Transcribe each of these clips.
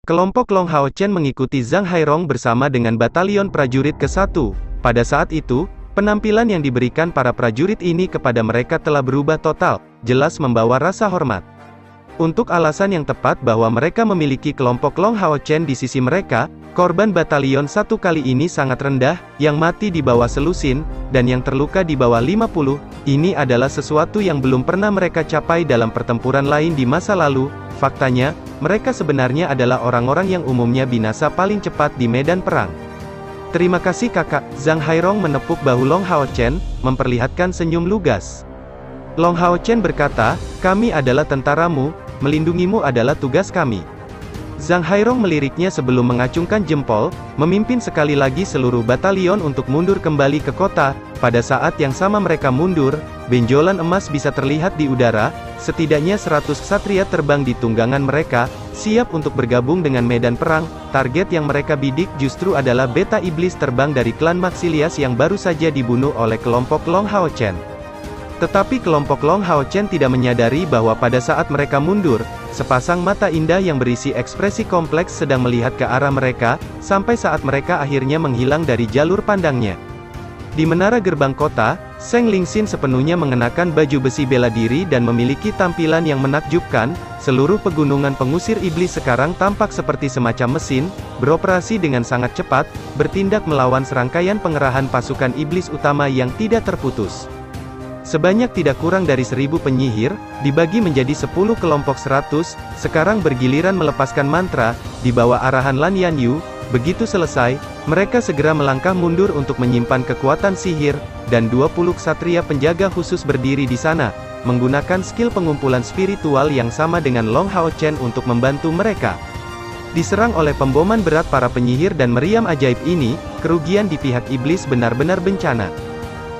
Kelompok Long Hao Chen mengikuti Zhang Hairong bersama dengan batalion prajurit ke-1. Pada saat itu, penampilan yang diberikan para prajurit ini kepada mereka telah berubah total, jelas membawa rasa hormat. Untuk alasan yang tepat bahwa mereka memiliki kelompok Long Hao Chen di sisi mereka, korban batalion 1 kali ini sangat rendah, yang mati di bawah selusin, dan yang terluka di bawah 50, ini adalah sesuatu yang belum pernah mereka capai dalam pertempuran lain di masa lalu. Faktanya, mereka sebenarnya adalah orang-orang yang umumnya binasa paling cepat di medan perang. Terima kasih kakak, Zhang Hairong menepuk bahu Long Hao Chen, memperlihatkan senyum lugas. Long Hao Chen berkata, kami adalah tentaramu, melindungimu adalah tugas kami. Zhang Hairong meliriknya sebelum mengacungkan jempol, memimpin sekali lagi seluruh batalion untuk mundur kembali ke kota. Pada saat yang sama mereka mundur, benjolan emas bisa terlihat di udara, setidaknya 100 ksatria terbang di tunggangan mereka, siap untuk bergabung dengan medan perang. Target yang mereka bidik justru adalah beta iblis terbang dari klan Maxilias yang baru saja dibunuh oleh kelompok Long Hao Chen. Tetapi kelompok Long Hao Chen tidak menyadari bahwa pada saat mereka mundur, sepasang mata indah yang berisi ekspresi kompleks sedang melihat ke arah mereka, sampai saat mereka akhirnya menghilang dari jalur pandangnya. Di menara gerbang kota, Seng Lingxin sepenuhnya mengenakan baju besi bela diri dan memiliki tampilan yang menakjubkan. Seluruh pegunungan pengusir iblis sekarang tampak seperti semacam mesin, beroperasi dengan sangat cepat, bertindak melawan serangkaian pengerahan pasukan iblis utama yang tidak terputus. Sebanyak tidak kurang dari 1000 penyihir, dibagi menjadi 10 kelompok 100, sekarang bergiliran melepaskan mantra, di bawah arahan Lan Yanyu. Begitu selesai, mereka segera melangkah mundur untuk menyimpan kekuatan sihir, dan 20 ksatria penjaga khusus berdiri di sana, menggunakan skill pengumpulan spiritual yang sama dengan Long Hao Chen untuk membantu mereka. Diserang oleh pemboman berat para penyihir dan meriam ajaib ini, kerugian di pihak iblis benar-benar bencana.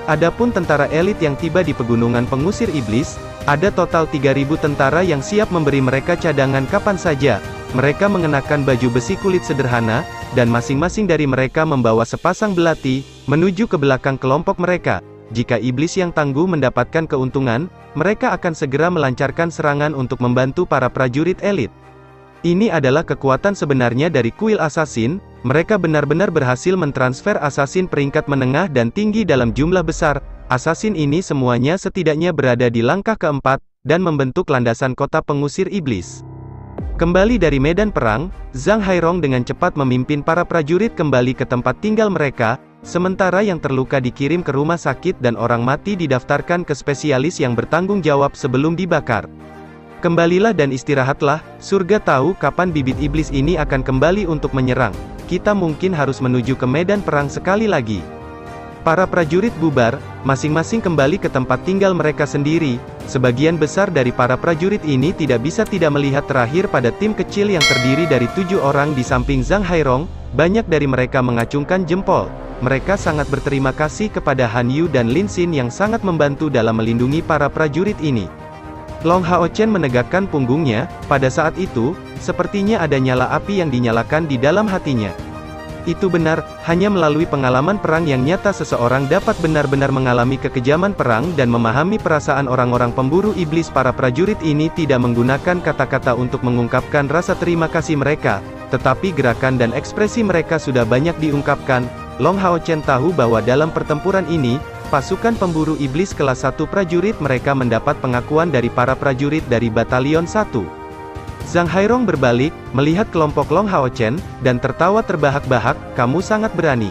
Adapun tentara elit yang tiba di pegunungan pengusir iblis, ada total 3000 tentara yang siap memberi mereka cadangan kapan saja. Mereka mengenakan baju besi kulit sederhana, dan masing-masing dari mereka membawa sepasang belati, menuju ke belakang kelompok mereka. Jika iblis yang tangguh mendapatkan keuntungan, mereka akan segera melancarkan serangan untuk membantu para prajurit elit. Ini adalah kekuatan sebenarnya dari kuil assassin. Mereka benar-benar berhasil mentransfer assassin peringkat menengah dan tinggi dalam jumlah besar. Assassin ini semuanya setidaknya berada di langkah keempat, dan membentuk landasan kota pengusir iblis. Kembali dari medan perang, Zhang Hairong dengan cepat memimpin para prajurit kembali ke tempat tinggal mereka, sementara yang terluka dikirim ke rumah sakit dan orang mati didaftarkan ke spesialis yang bertanggung jawab sebelum dibakar. Kembalilah dan istirahatlah, surga tahu kapan bibit iblis ini akan kembali untuk menyerang. Kita mungkin harus menuju ke medan perang sekali lagi. Para prajurit bubar, masing-masing kembali ke tempat tinggal mereka sendiri. Sebagian besar dari para prajurit ini tidak bisa tidak melihat terakhir pada tim kecil yang terdiri dari 7 orang di samping Zhang Hairong. Banyak dari mereka mengacungkan jempol. Mereka sangat berterima kasih kepada Han Yu dan Lin Xin yang sangat membantu dalam melindungi para prajurit ini. Long Hao Chen menegakkan punggungnya. Pada saat itu, sepertinya ada nyala api yang dinyalakan di dalam hatinya. Itu benar, hanya melalui pengalaman perang yang nyata seseorang dapat benar-benar mengalami kekejaman perang dan memahami perasaan orang-orang pemburu iblis. Para prajurit ini tidak menggunakan kata-kata untuk mengungkapkan rasa terima kasih mereka, tetapi gerakan dan ekspresi mereka sudah banyak diungkapkan. Long Hao Chen tahu bahwa dalam pertempuran ini, pasukan pemburu iblis kelas 1 prajurit mereka mendapat pengakuan dari para prajurit dari batalion 1. Zhang Hairong berbalik, melihat kelompok Long Hao Chen, dan tertawa terbahak-bahak, kamu sangat berani.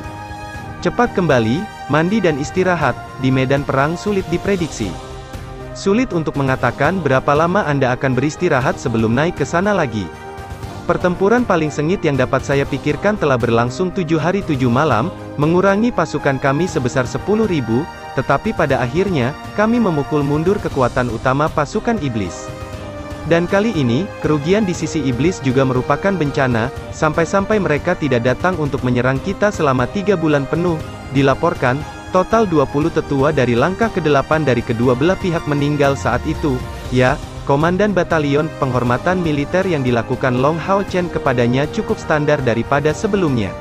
Cepat kembali, mandi dan istirahat, di medan perang sulit diprediksi. Sulit untuk mengatakan berapa lama Anda akan beristirahat sebelum naik ke sana lagi. Pertempuran paling sengit yang dapat saya pikirkan telah berlangsung 7 hari 7 malam, mengurangi pasukan kami sebesar 10.000, tetapi pada akhirnya, kami memukul mundur kekuatan utama pasukan iblis. Dan kali ini, kerugian di sisi iblis juga merupakan bencana, sampai-sampai mereka tidak datang untuk menyerang kita selama 3 bulan penuh. Dilaporkan, total 20 tetua dari langkah ke-8 dari kedua belah pihak meninggal saat itu. Ya, Komandan Batalion, penghormatan militer yang dilakukan Long Hao Chen kepadanya cukup standar daripada sebelumnya.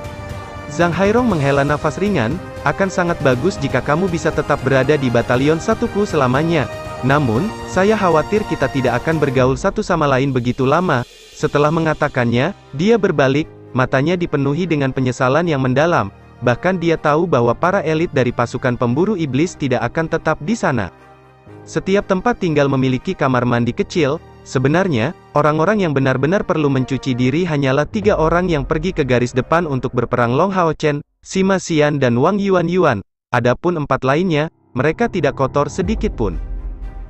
Zhang Hairong menghela nafas ringan, akan sangat bagus jika kamu bisa tetap berada di batalion 1-ku selamanya. Namun, saya khawatir kita tidak akan bergaul satu sama lain begitu lama. Setelah mengatakannya, dia berbalik, matanya dipenuhi dengan penyesalan yang mendalam. Bahkan dia tahu bahwa para elit dari pasukan pemburu iblis tidak akan tetap di sana. Setiap tempat tinggal memiliki kamar mandi kecil. Sebenarnya, orang-orang yang benar-benar perlu mencuci diri hanyalah 3 orang yang pergi ke garis depan untuk berperang: Long Hao Chen, Sima Xian dan Wang Yuan. Adapun 4 lainnya, mereka tidak kotor sedikit pun.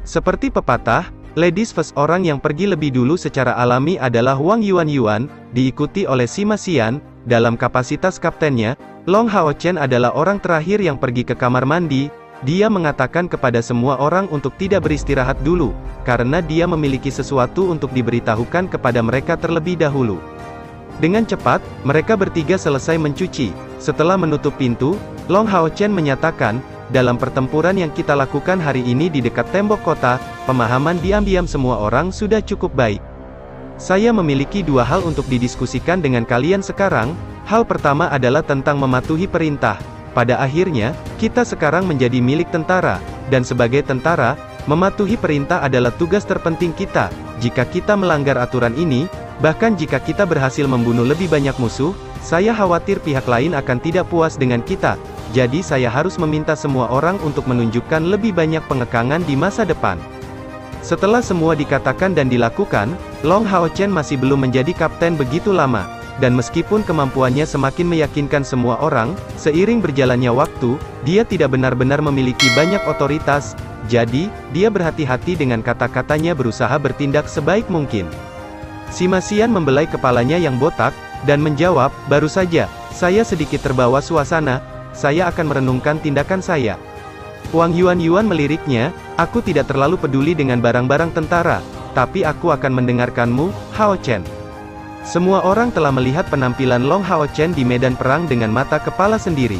Seperti pepatah, ladies first. Orang yang pergi lebih dulu secara alami adalah Wang Yuan, diikuti oleh Sima Xian. Dalam kapasitas kaptennya, Long Hao Chen adalah orang terakhir yang pergi ke kamar mandi. Dia mengatakan kepada semua orang untuk tidak beristirahat dulu, karena dia memiliki sesuatu untuk diberitahukan kepada mereka terlebih dahulu. Dengan cepat, mereka bertiga selesai mencuci. Setelah menutup pintu, Long Hao Chen menyatakan, dalam pertempuran yang kita lakukan hari ini di dekat tembok kota, pemahaman diam-diam semua orang sudah cukup baik. Saya memiliki 2 hal untuk didiskusikan dengan kalian sekarang. Hal pertama adalah tentang mematuhi perintah. Pada akhirnya, kita sekarang menjadi milik tentara, dan sebagai tentara, mematuhi perintah adalah tugas terpenting kita. Jika kita melanggar aturan ini, bahkan jika kita berhasil membunuh lebih banyak musuh, saya khawatir pihak lain akan tidak puas dengan kita. Jadi saya harus meminta semua orang untuk menunjukkan lebih banyak pengekangan di masa depan. Setelah semua dikatakan dan dilakukan, Long Hao Chen masih belum menjadi kapten begitu lama. Dan meskipun kemampuannya semakin meyakinkan semua orang, seiring berjalannya waktu, dia tidak benar-benar memiliki banyak otoritas. Jadi, dia berhati-hati dengan kata-katanya, berusaha bertindak sebaik mungkin. Sima Xian membelai kepalanya yang botak, dan menjawab, baru saja, saya sedikit terbawa suasana, saya akan merenungkan tindakan saya. Wang Yuan meliriknya, aku tidak terlalu peduli dengan barang-barang tentara, tapi aku akan mendengarkanmu, Hao Chen. Semua orang telah melihat penampilan Long Hao Chen di medan perang dengan mata kepala sendiri.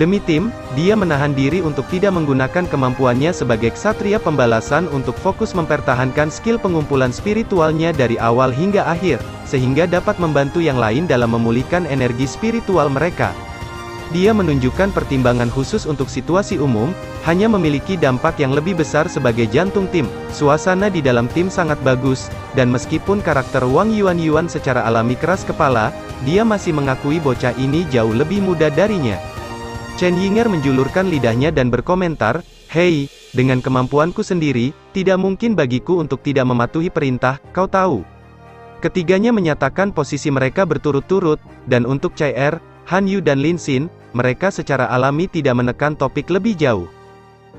Demi tim, dia menahan diri untuk tidak menggunakan kemampuannya sebagai ksatria pembalasan untuk fokus mempertahankan skill pengumpulan spiritualnya dari awal hingga akhir, sehingga dapat membantu yang lain dalam memulihkan energi spiritual mereka. Dia menunjukkan pertimbangan khusus untuk situasi umum, hanya memiliki dampak yang lebih besar sebagai jantung tim. Suasana di dalam tim sangat bagus, dan meskipun karakter Wang Yuan secara alami keras kepala, dia masih mengakui bocah ini jauh lebih muda darinya. Chen Yinger menjulurkan lidahnya dan berkomentar, hei, dengan kemampuanku sendiri, tidak mungkin bagiku untuk tidak mematuhi perintah, kau tahu. Ketiganya menyatakan posisi mereka berturut-turut, dan untuk Chai Er, Han Yu dan Lin Xin, mereka secara alami tidak menekan topik lebih jauh.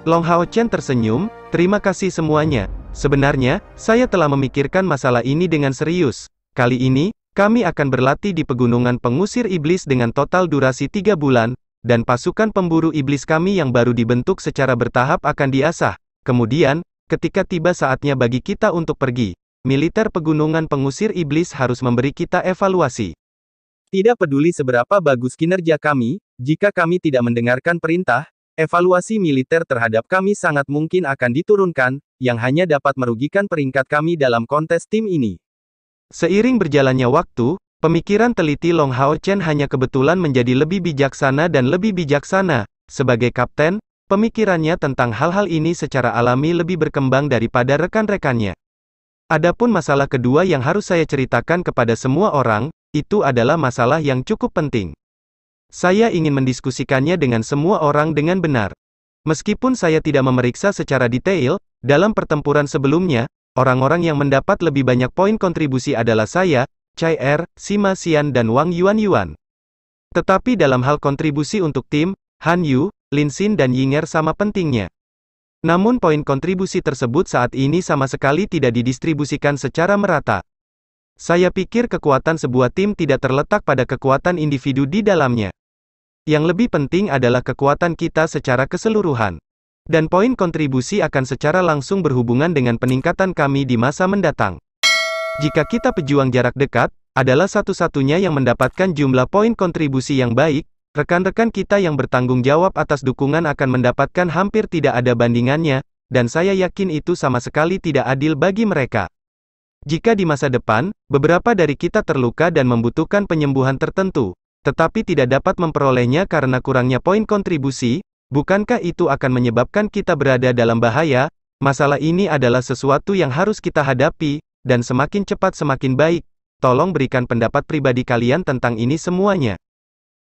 Long Hao Chen tersenyum, terima kasih semuanya. Sebenarnya, saya telah memikirkan masalah ini dengan serius. Kali ini, kami akan berlatih di pegunungan pengusir iblis dengan total durasi 3 bulan, dan pasukan pemburu iblis kami yang baru dibentuk secara bertahap akan diasah. Kemudian, ketika tiba saatnya bagi kita untuk pergi, militer pegunungan pengusir iblis harus memberi kita evaluasi. Tidak peduli seberapa bagus kinerja kami, jika kami tidak mendengarkan perintah, evaluasi militer terhadap kami sangat mungkin akan diturunkan, yang hanya dapat merugikan peringkat kami dalam kontes tim ini. Seiring berjalannya waktu, pemikiran teliti Long Hao Chen hanya kebetulan menjadi lebih bijaksana dan lebih bijaksana. Sebagai kapten, pemikirannya tentang hal-hal ini secara alami lebih berkembang daripada rekan-rekannya. Adapun masalah kedua yang harus saya ceritakan kepada semua orang, itu adalah masalah yang cukup penting. Saya ingin mendiskusikannya dengan semua orang dengan benar. Meskipun saya tidak memeriksa secara detail, dalam pertempuran sebelumnya, orang-orang yang mendapat lebih banyak poin kontribusi adalah saya, Chai Er, Sima Xian dan Wang Yuan. Tetapi dalam hal kontribusi untuk tim, Han Yu, Lin Xin dan Yinger sama pentingnya. Namun poin kontribusi tersebut saat ini sama sekali tidak didistribusikan secara merata. Saya pikir kekuatan sebuah tim tidak terletak pada kekuatan individu di dalamnya. Yang lebih penting adalah kekuatan kita secara keseluruhan. Dan poin kontribusi akan secara langsung berhubungan dengan peningkatan kami di masa mendatang. Jika kita pejuang jarak dekat, adalah satu-satunya yang mendapatkan jumlah poin kontribusi yang baik, rekan-rekan kita yang bertanggung jawab atas dukungan akan mendapatkan hampir tidak ada bandingannya, dan saya yakin itu sama sekali tidak adil bagi mereka. Jika di masa depan, beberapa dari kita terluka dan membutuhkan penyembuhan tertentu, tetapi tidak dapat memperolehnya karena kurangnya poin kontribusi, bukankah itu akan menyebabkan kita berada dalam bahaya? Masalah ini adalah sesuatu yang harus kita hadapi, dan semakin cepat semakin baik. Tolong berikan pendapat pribadi kalian tentang ini semuanya.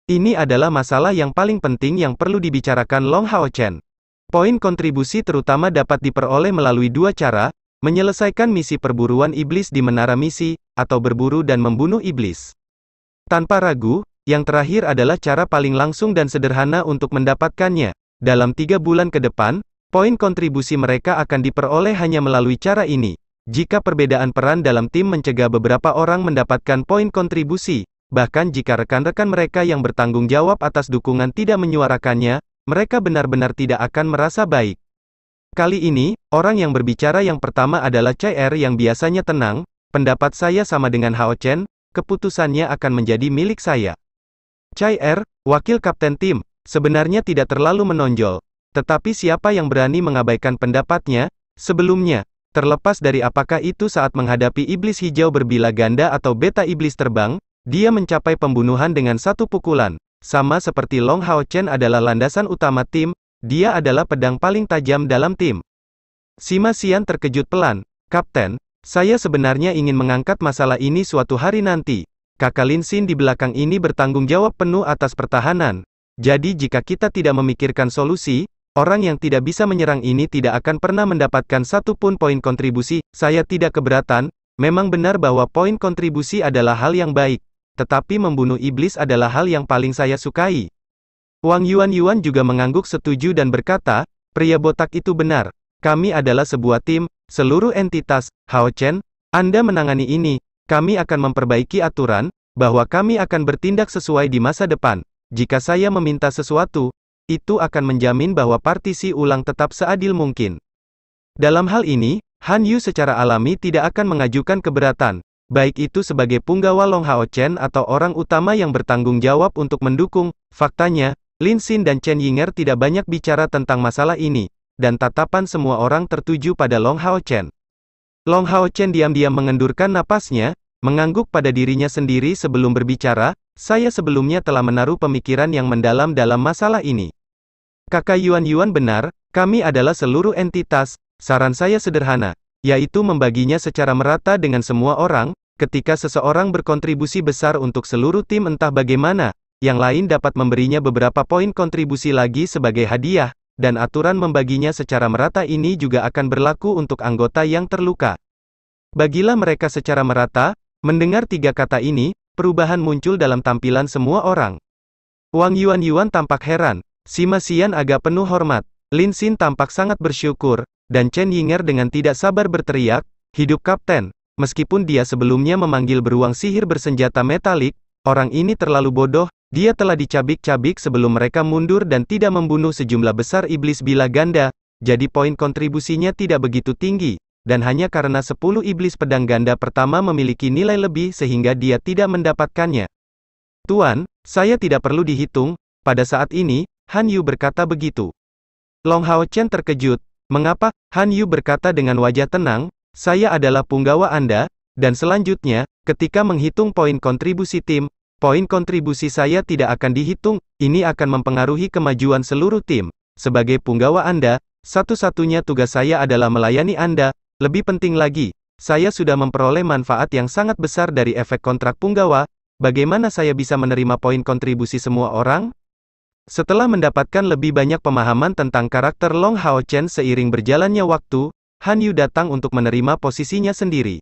Ini adalah masalah yang paling penting yang perlu dibicarakan Long Hao Chen. Poin kontribusi terutama dapat diperoleh melalui dua cara, menyelesaikan misi perburuan iblis di menara misi, atau berburu dan membunuh iblis. Tanpa ragu, yang terakhir adalah cara paling langsung dan sederhana untuk mendapatkannya. Dalam 3 bulan ke depan, poin kontribusi mereka akan diperoleh hanya melalui cara ini. Jika perbedaan peran dalam tim mencegah beberapa orang mendapatkan poin kontribusi, bahkan jika rekan-rekan mereka yang bertanggung jawab atas dukungan tidak menyuarakannya, mereka benar-benar tidak akan merasa baik. Kali ini, orang yang berbicara yang pertama adalah Chai Er yang biasanya tenang. Pendapat saya sama dengan Hao Chen, keputusannya akan menjadi milik saya. Chai Er, wakil kapten tim, sebenarnya tidak terlalu menonjol. Tetapi siapa yang berani mengabaikan pendapatnya? Sebelumnya, terlepas dari apakah itu saat menghadapi iblis hijau berbila ganda atau beta iblis terbang, dia mencapai pembunuhan dengan satu pukulan. Sama seperti Long Hao Chen adalah landasan utama tim, dia adalah pedang paling tajam dalam tim. Sima Xian terkejut pelan. Kapten, saya sebenarnya ingin mengangkat masalah ini suatu hari nanti. Kakak Lin Xin di belakang ini bertanggung jawab penuh atas pertahanan. Jadi jika kita tidak memikirkan solusi, orang yang tidak bisa menyerang ini tidak akan pernah mendapatkan satu pun poin kontribusi. Saya tidak keberatan, memang benar bahwa poin kontribusi adalah hal yang baik. Tetapi membunuh iblis adalah hal yang paling saya sukai. Wang Yuan juga mengangguk setuju dan berkata, pria botak itu benar. Kami adalah sebuah tim, seluruh entitas. Hao Chen, Anda menangani ini. Kami akan memperbaiki aturan, bahwa kami akan bertindak sesuai di masa depan. Jika saya meminta sesuatu, itu akan menjamin bahwa partisi ulang tetap seadil mungkin. Dalam hal ini, Han Yu secara alami tidak akan mengajukan keberatan, baik itu sebagai punggawa Long Hao Chen atau orang utama yang bertanggung jawab untuk mendukung. Faktanya, Lin Xin dan Chen Yinger tidak banyak bicara tentang masalah ini, dan tatapan semua orang tertuju pada Long Hao Chen. Long Hao Chen diam-diam mengendurkan napasnya, mengangguk pada dirinya sendiri sebelum berbicara. Saya sebelumnya telah menaruh pemikiran yang mendalam dalam masalah ini. Kakak Yuan benar, kami adalah seluruh entitas. Saran saya sederhana, yaitu membaginya secara merata dengan semua orang. Ketika seseorang berkontribusi besar untuk seluruh tim entah bagaimana, yang lain dapat memberinya beberapa poin kontribusi lagi sebagai hadiah, dan aturan membaginya secara merata ini juga akan berlaku untuk anggota yang terluka. Bagilah mereka secara merata. Mendengar 3 kata ini, perubahan muncul dalam tampilan semua orang. Wang Yuan tampak heran, Sima Xian agak penuh hormat, Lin Xin tampak sangat bersyukur, dan Chen Yinger dengan tidak sabar berteriak, hidup kapten. Meskipun dia sebelumnya memanggil beruang sihir bersenjata metalik, orang ini terlalu bodoh. Dia telah dicabik-cabik sebelum mereka mundur dan tidak membunuh sejumlah besar iblis bila ganda, jadi poin kontribusinya tidak begitu tinggi, dan hanya karena 10 iblis pedang ganda pertama memiliki nilai lebih sehingga dia tidak mendapatkannya. Tuan, saya tidak perlu dihitung. Pada saat ini, Han Yu berkata begitu. Long Hao Chen terkejut. Mengapa? Han Yu berkata dengan wajah tenang, saya adalah punggawa Anda, dan selanjutnya, ketika menghitung poin kontribusi tim, poin kontribusi saya tidak akan dihitung. Ini akan mempengaruhi kemajuan seluruh tim. Sebagai punggawa Anda, satu-satunya tugas saya adalah melayani Anda. Lebih penting lagi, saya sudah memperoleh manfaat yang sangat besar dari efek kontrak punggawa. Bagaimana saya bisa menerima poin kontribusi semua orang? Setelah mendapatkan lebih banyak pemahaman tentang karakter Long Hao Chen seiring berjalannya waktu, Han Yu datang untuk menerima posisinya sendiri.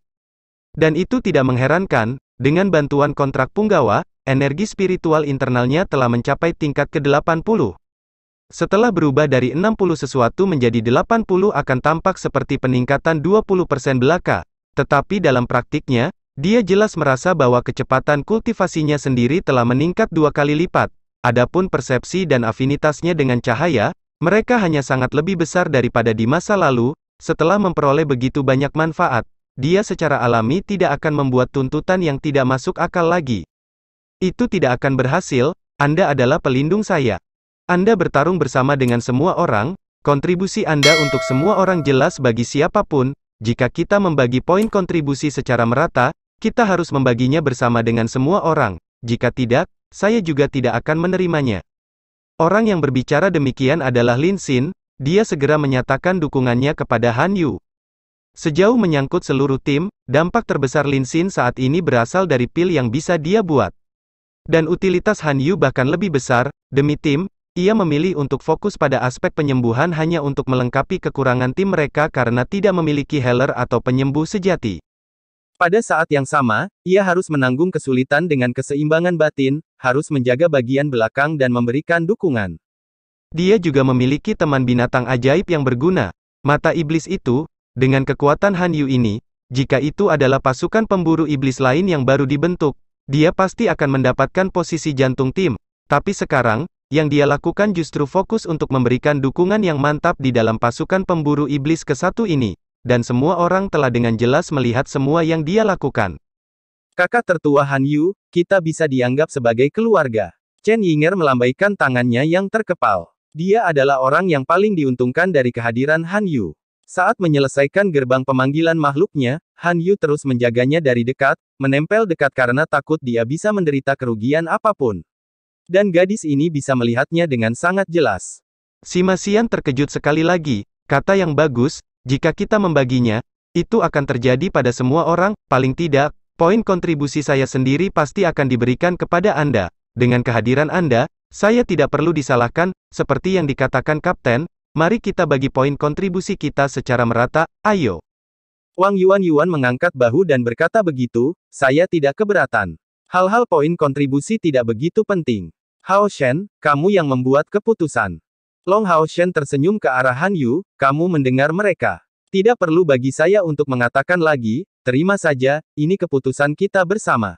Dan itu tidak mengherankan, dengan bantuan kontrak punggawa, energi spiritual internalnya telah mencapai tingkat ke-80. Setelah berubah dari 60 sesuatu menjadi 80 akan tampak seperti peningkatan 20% belaka. Tetapi dalam praktiknya, dia jelas merasa bahwa kecepatan kultivasinya sendiri telah meningkat 2 kali lipat. Adapun persepsi dan afinitasnya dengan cahaya, mereka hanya sangat lebih besar daripada di masa lalu. Setelah memperoleh begitu banyak manfaat, dia secara alami tidak akan membuat tuntutan yang tidak masuk akal lagi. Itu tidak akan berhasil. Anda adalah pelindung saya. Anda bertarung bersama dengan semua orang, kontribusi Anda untuk semua orang jelas bagi siapapun. Jika kita membagi poin kontribusi secara merata, kita harus membaginya bersama dengan semua orang. Jika tidak, saya juga tidak akan menerimanya. Orang yang berbicara demikian adalah Lin Xin. Dia segera menyatakan dukungannya kepada Han Yu. Sejauh menyangkut seluruh tim, dampak terbesar Lin Xin saat ini berasal dari pil yang bisa dia buat. Dan utilitas Han Yu bahkan lebih besar, demi tim, ia memilih untuk fokus pada aspek penyembuhan hanya untuk melengkapi kekurangan tim mereka karena tidak memiliki healer atau penyembuh sejati. Pada saat yang sama, ia harus menanggung kesulitan dengan keseimbangan batin, harus menjaga bagian belakang dan memberikan dukungan. Dia juga memiliki teman binatang ajaib yang berguna, mata iblis itu. Dengan kekuatan Han Yu ini, jika itu adalah pasukan pemburu iblis lain yang baru dibentuk, dia pasti akan mendapatkan posisi jantung tim. Tapi sekarang, yang dia lakukan justru fokus untuk memberikan dukungan yang mantap di dalam pasukan pemburu iblis ke-1 ini. Dan semua orang telah dengan jelas melihat semua yang dia lakukan. Kakak tertua Han Yu, kita bisa dianggap sebagai keluarga. Chen Yinger melambaikan tangannya yang terkepal. Dia adalah orang yang paling diuntungkan dari kehadiran Han Yu. Saat menyelesaikan gerbang pemanggilan makhluknya, Han Yu terus menjaganya dari dekat, menempel dekat karena takut dia bisa menderita kerugian apapun. Dan gadis ini bisa melihatnya dengan sangat jelas. Sima Xian terkejut sekali lagi, kata yang bagus, jika kita membaginya, itu akan terjadi pada semua orang, paling tidak, poin kontribusi saya sendiri pasti akan diberikan kepada Anda. Dengan kehadiran Anda, saya tidak perlu disalahkan, seperti yang dikatakan Kapten. Mari kita bagi poin kontribusi kita secara merata, ayo. Wang Yuan mengangkat bahu dan berkata begitu, saya tidak keberatan. Hal-hal poin kontribusi tidak begitu penting. Hao Shen, kamu yang membuat keputusan. Long Hao Shen tersenyum ke arah Han Yu, kamu mendengar mereka. Tidak perlu bagi saya untuk mengatakan lagi, terima saja, ini keputusan kita bersama.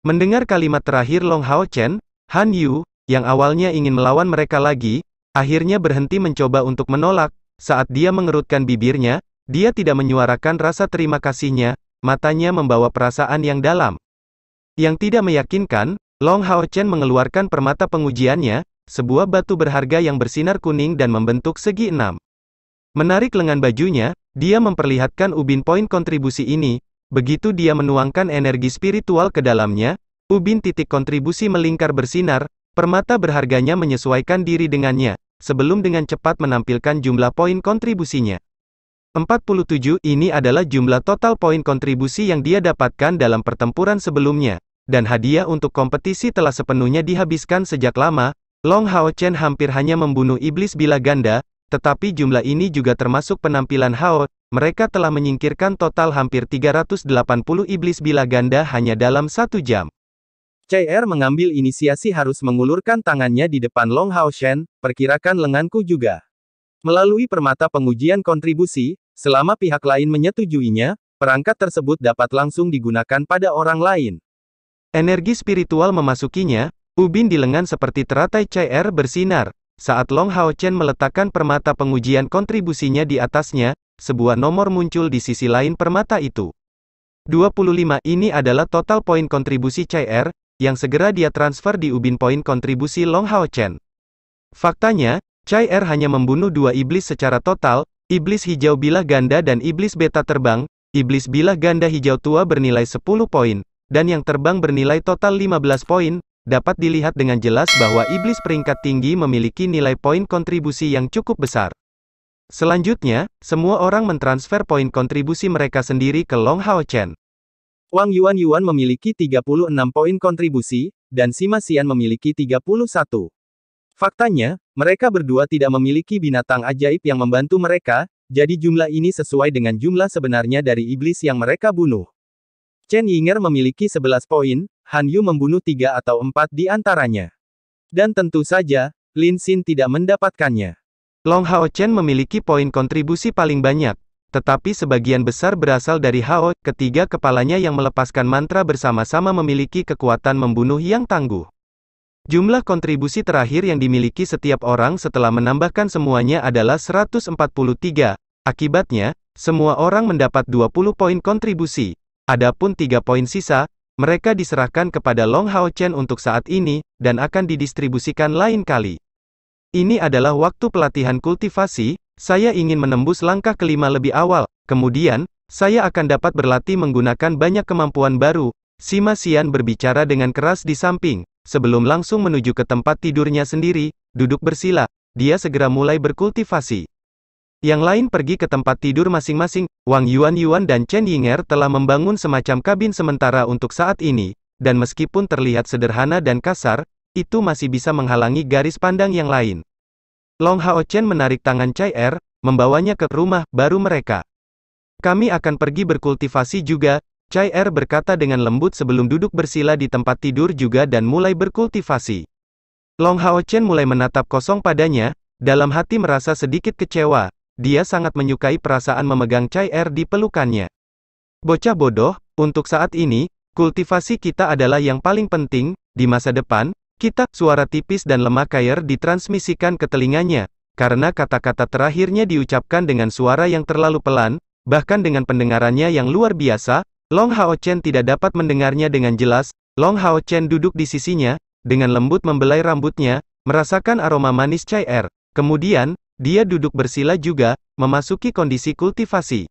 Mendengar kalimat terakhir Long Hao Shen, Han Yu, yang awalnya ingin melawan mereka lagi, akhirnya berhenti mencoba untuk menolak. Saat dia mengerutkan bibirnya, dia tidak menyuarakan rasa terima kasihnya, matanya membawa perasaan yang dalam. Yang tidak meyakinkan, Long Hao Chen mengeluarkan permata pengujiannya, sebuah batu berharga yang bersinar kuning dan membentuk segi 6. Menarik lengan bajunya, dia memperlihatkan ubin poin kontribusi ini. Begitu dia menuangkan energi spiritual ke dalamnya, ubin titik kontribusi melingkar bersinar. Permata berharganya menyesuaikan diri dengannya, sebelum dengan cepat menampilkan jumlah poin kontribusinya. 47, ini adalah jumlah total poin kontribusi yang dia dapatkan dalam pertempuran sebelumnya, dan hadiah untuk kompetisi telah sepenuhnya dihabiskan sejak lama. Long Hao Chen hampir hanya membunuh iblis bila ganda, tetapi jumlah ini juga termasuk penampilan Hao. Mereka telah menyingkirkan total hampir 380 iblis bila ganda hanya dalam 1 jam. CR mengambil inisiasi harus mengulurkan tangannya di depan Long Hao Shen, perkirakan lenganku juga. Melalui permata pengujian kontribusi, selama pihak lain menyetujuinya, perangkat tersebut dapat langsung digunakan pada orang lain. Energi spiritual memasukinya, ubin di lengan seperti teratai CR bersinar. Saat Long Hao Chen meletakkan permata pengujian kontribusinya di atasnya, sebuah nomor muncul di sisi lain permata itu. 25, ini adalah total poin kontribusi CR, yang segera dia transfer di ubin poin kontribusi Long Hao Chen. Faktanya, CR hanya membunuh 2 iblis secara total, iblis hijau bilah ganda dan iblis beta terbang. Iblis bilah ganda hijau tua bernilai 10 poin, dan yang terbang bernilai total 15 poin. Dapat dilihat dengan jelas bahwa iblis peringkat tinggi memiliki nilai poin kontribusi yang cukup besar. Selanjutnya, semua orang mentransfer poin kontribusi mereka sendiri ke Long Hao Chen. Wang Yuan memiliki 36 poin kontribusi, dan Sima Xian memiliki 31. Faktanya, mereka berdua tidak memiliki binatang ajaib yang membantu mereka, jadi jumlah ini sesuai dengan jumlah sebenarnya dari iblis yang mereka bunuh. Chen Yinger memiliki 11 poin, Han Yu membunuh 3 atau 4 di antaranya. Dan tentu saja, Lin Xin tidak mendapatkannya. Long Hao Chen memiliki poin kontribusi paling banyak. Tetapi sebagian besar berasal dari Hao, ketiga kepalanya yang melepaskan mantra bersama-sama memiliki kekuatan membunuh yang tangguh. Jumlah kontribusi terakhir yang dimiliki setiap orang setelah menambahkan semuanya adalah 143. Akibatnya, semua orang mendapat 20 poin kontribusi. Adapun 3 poin sisa, mereka diserahkan kepada Long Hao Chen untuk saat ini, dan akan didistribusikan lain kali. Ini adalah waktu pelatihan kultivasi. Saya ingin menembus langkah kelima lebih awal, kemudian, saya akan dapat berlatih menggunakan banyak kemampuan baru. Sima Xian berbicara dengan keras di samping, sebelum langsung menuju ke tempat tidurnya sendiri, duduk bersila, dia segera mulai berkultivasi. Yang lain pergi ke tempat tidur masing-masing. Wang Yuan dan Chen Yinger telah membangun semacam kabin sementara untuk saat ini, dan meskipun terlihat sederhana dan kasar, itu masih bisa menghalangi garis pandang yang lain. Long Hao Chen menarik tangan Chai Er, membawanya ke rumah baru mereka. Kami akan pergi berkultivasi juga, Chai Er berkata dengan lembut sebelum duduk bersila di tempat tidur juga dan mulai berkultivasi. Long Hao Chen mulai menatap kosong padanya, dalam hati merasa sedikit kecewa. Dia sangat menyukai perasaan memegang Chai Er di pelukannya. Bocah bodoh, untuk saat ini, kultivasi kita adalah yang paling penting, di masa depan, kita, suara tipis dan lemah Chai Er ditransmisikan ke telinganya, karena kata-kata terakhirnya diucapkan dengan suara yang terlalu pelan, bahkan dengan pendengarannya yang luar biasa, Long Hao Chen tidak dapat mendengarnya dengan jelas. Long Hao Chen duduk di sisinya, dengan lembut membelai rambutnya, merasakan aroma manis Chai Er. Kemudian, dia duduk bersila juga, memasuki kondisi kultivasi.